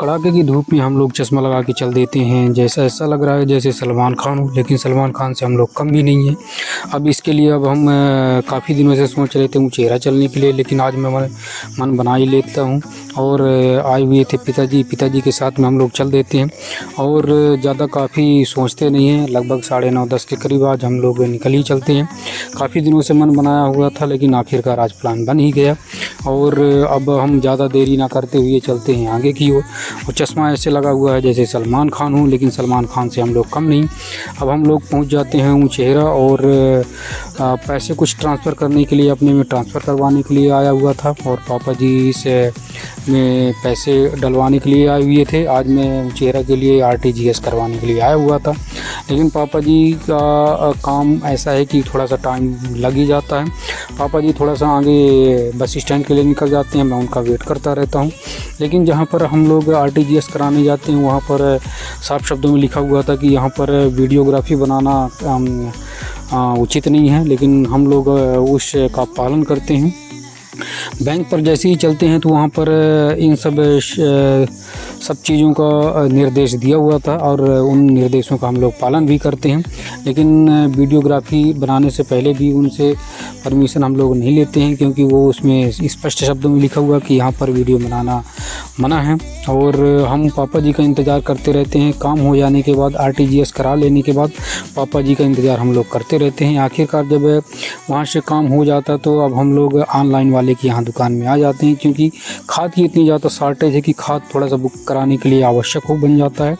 कड़ाके की धूप में हम लोग चश्मा लगा के चल देते हैं, जैसा ऐसा लग रहा है जैसे सलमान खान हो, लेकिन सलमान खान से हम लोग कम भी नहीं हैं। अब इसके लिए अब हम काफ़ी दिनों से सोच रहे थे चेहरा चलने के लिए, लेकिन आज मैं मन बना ही लेता हूँ। और आए हुए थे पिताजी के साथ में हम लोग चल देते हैं और ज़्यादा काफ़ी सोचते नहीं हैं। लगभग 9:30-10 के करीब आज हम लोग निकल ही चलते हैं। काफ़ी दिनों से मन बनाया हुआ था, लेकिन आखिरकार आज प्लान बन ही गया और अब हम ज़्यादा देरी ना करते हुए चलते हैं आगे की ओर। और चश्मा ऐसे लगा हुआ है जैसे सलमान खान हूँ, लेकिन सलमान खान से हम लोग कम नहीं। अब हम लोग पहुँच जाते हैं ऊँचेहरा और पैसे कुछ ट्रांसफ़र करने के लिए, अपने में ट्रांसफ़र करवाने के लिए आया हुआ था और पापा जी से में पैसे डलवाने के लिए आए हुए थे। आज मैं चेहरा के लिए RTGS करवाने के लिए आया हुआ था, लेकिन पापा जी का काम ऐसा है कि थोड़ा सा टाइम लग ही जाता है। पापा जी थोड़ा सा आगे बस स्टैंड के लिए निकल जाते हैं, मैं उनका वेट करता रहता हूँ। लेकिन जहाँ पर हम लोग RTGS कराने जाते हैं वहाँ पर साफ शब्दों में लिखा हुआ था कि यहाँ पर वीडियोग्राफी बनाना उचित नहीं है, लेकिन हम लोग उस का पालन करते हैं। बैंक पर जैसे ही चलते हैं तो वहाँ पर इन सब चीज़ों का निर्देश दिया हुआ था और उन निर्देशों का हम लोग पालन भी करते हैं। लेकिन वीडियोग्राफी बनाने से पहले भी उनसे परमिशन हम लोग नहीं लेते हैं, क्योंकि वो उसमें स्पष्ट शब्दों में लिखा हुआ कि यहाँ पर वीडियो बनाना मना है। और हम पापा जी का इंतज़ार करते रहते हैं। काम हो जाने के बाद RTGS करा लेने के बाद पापा जी का इंतज़ार हम लोग करते रहते हैं। आखिरकार जब वहाँ से काम हो जाता तो अब हम लोग ऑनलाइन वाले की यहाँ दुकान में आ जाते हैं, क्योंकि खाद की इतनी ज़्यादा शॉर्टेज है कि खाद थोड़ा सा बुक कराने के लिए आवश्यक हो बन जाता है।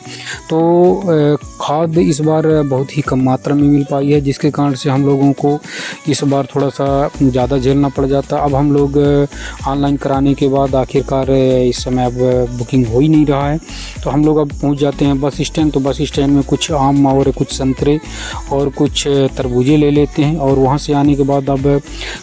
तो खाद इस बार बहुत ही कम मात्रा में मिल पाई है, जिसके कारण से हम लोगों को इस बार थोड़ा सा ज़्यादा झेलना पड़ जाता। अब हम लोग ऑनलाइन कराने के बाद आखिरकार इस समय अब बुकिंग हो ही नहीं रहा है, तो हम लोग अब पहुंच जाते हैं बस स्टैंड। तो बस स्टैंड में कुछ आम और कुछ संतरे और कुछ तरबूजे ले लेते हैं और वहां से आने के बाद अब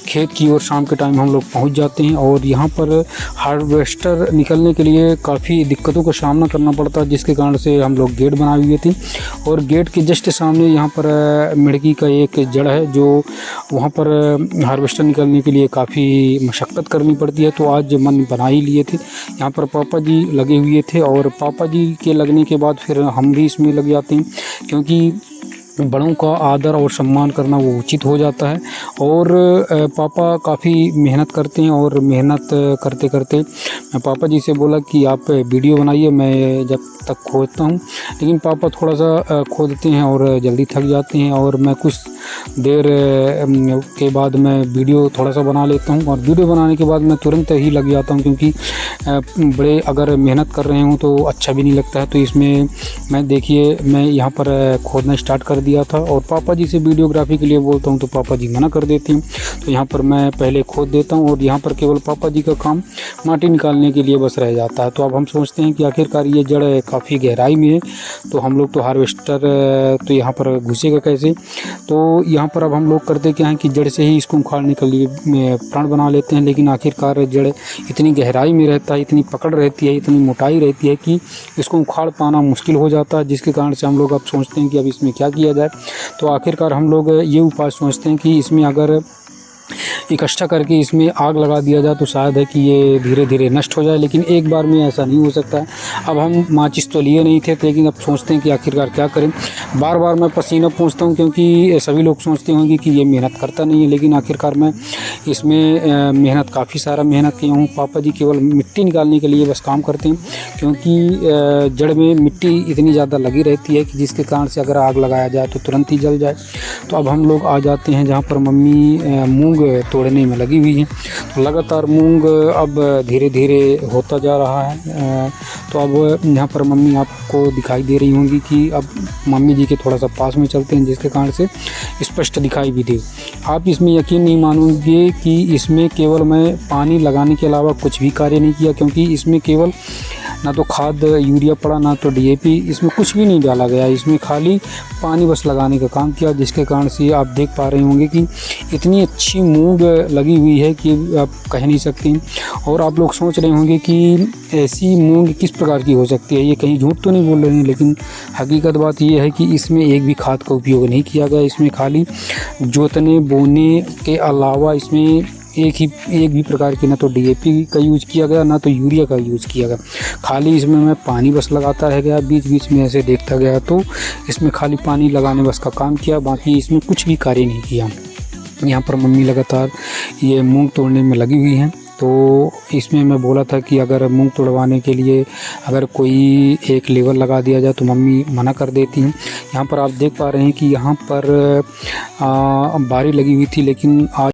खेत की ओर शाम के टाइम हम लोग पहुंच जाते हैं। और यहां पर हार्वेस्टर निकलने के लिए काफ़ी दिक्कतों का सामना करना पड़ता है, जिसके कारण से हम लोग गेट बनाए हुए थे और गेट के जस्ट सामने यहाँ पर मिड़की का एक जड़ है, जो वहाँ पर हार्वेस्टर निकलने के लिए काफ़ी मशक्क़त करनी पड़ती है। तो आज मन बना ही लिए थे। यहाँ पर पापा जी लगे हुए थे और पापा जी के लगने के बाद फिर हम भी इसमें लग जाते हैं, क्योंकि बड़ों का आदर और सम्मान करना वो उचित हो जाता है। और पापा काफ़ी मेहनत करते हैं और मेहनत करते करते मैं पापा जी से बोला कि आप वीडियो बनाइए, मैं जब तक खोदता हूँ। लेकिन पापा थोड़ा सा खोदते हैं और जल्दी थक जाते हैं और मैं कुछ देर के बाद मैं वीडियो थोड़ा सा बना लेता हूँ। और वीडियो बनाने के बाद मैं तुरंत ही लग जाता हूँ, क्योंकि बड़े अगर मेहनत कर रहे हूँ तो अच्छा भी नहीं लगता है। तो इसमें मैं यहाँ पर खोदना स्टार्ट कर दिया था और पापा जी से वीडियोग्राफी के लिए बोलता हूँ तो पापा जी मना कर देते हैं। तो यहाँ पर मैं पहले खोद देता हूँ और यहाँ पर केवल पापा जी का काम माटी निकालने के लिए बस रह जाता है। तो अब हम सोचते हैं कि आखिरकार ये जड़ काफ़ी गहराई में है, तो हम लोग तो हार्वेस्टर तो यहाँ पर घुसेगा कैसे। तो यहाँ पर अब हम लोग करते क्या हैं कि जड़ से ही इसको उखाड़ने के लिए प्रण बना लेते हैं। लेकिन आखिरकार जड़ इतनी गहराई में रहता है, इतनी पकड़ रहती है, इतनी मोटाई रहती है कि इसको उखाड़ पाना मुश्किल हो जाता है, जिसके कारण से हम लोग अब सोचते हैं कि अब इसमें क्या किया जाए। तो आखिरकार हम लोग ये उपाय सोचते हैं कि इसमें अगर इकट्ठा करके इसमें आग लगा दिया जाए तो शायद है कि ये धीरे धीरे नष्ट हो जाए, लेकिन एक बार में ऐसा नहीं हो सकता है। अब हम माचिस तो लिए नहीं थे, लेकिन अब सोचते हैं कि आखिरकार क्या करें। बार बार मैं पसीना पोंछता हूँ, क्योंकि सभी लोग सोचते होंगे कि ये मेहनत करता नहीं है, लेकिन आखिरकार मैं इसमें मेहनत काफ़ी सारा मेहनत किया हूँ। पापा जी केवल मिट्टी निकालने के लिए बस काम करते हैं, क्योंकि जड़ में मिट्टी इतनी ज़्यादा लगी रहती है कि जिसके कारण से अगर आग लगाया जाए तो तुरंत ही जल जाए। तो अब हम लोग आ जाते हैं जहाँ पर मम्मी मूँग तोड़ने में लगी हुई है। तो लगातार मूंग अब धीरे धीरे होता जा रहा है। तो अब यहाँ पर मम्मी आपको दिखाई दे रही होंगी कि अब मम्मी जी के थोड़ा सा पास में चलते हैं, जिसके कारण से स्पष्ट दिखाई भी दे। आप इसमें यकीन नहीं मानोगे कि इसमें केवल मैं पानी लगाने के अलावा कुछ भी कार्य नहीं किया, क्योंकि इसमें केवल ना तो खाद यूरिया पड़ा, ना तो DAP, इसमें कुछ भी नहीं डाला गया। इसमें खाली पानी बस लगाने का काम किया, जिसके कारण से आप देख पा रहे होंगे कि इतनी अच्छी मूंग लगी हुई है कि आप कह नहीं सकते। और आप लोग सोच रहे होंगे कि ऐसी मूंग किस प्रकार की हो सकती है, ये कहीं झूठ तो नहीं बोल रहे हैं, लेकिन हकीकत बात ये है कि इसमें एक भी खाद का उपयोग नहीं किया गया। इसमें खाली जोतने बोने के अलावा इसमें एक भी प्रकार की ना तो डीएपी का यूज़ किया गया ना तो यूरिया का यूज़ किया गया। खाली इसमें मैं पानी बस लगाता है गया, बीच बीच में ऐसे देखता गया, तो इसमें खाली पानी लगाने बस का काम किया, बाकी इसमें कुछ भी कार्य नहीं किया। यहाँ पर मम्मी लगातार ये मूंग तोड़ने में लगी हुई हैं। तो इसमें मैं बोला था कि अगर मूंग तोड़वाने के लिए अगर कोई एक लेबर लगा दिया जाए तो मम्मी मना कर देती हैं। यहाँ पर आप देख पा रहे हैं कि यहाँ पर बारी लगी हुई थी, लेकिन आज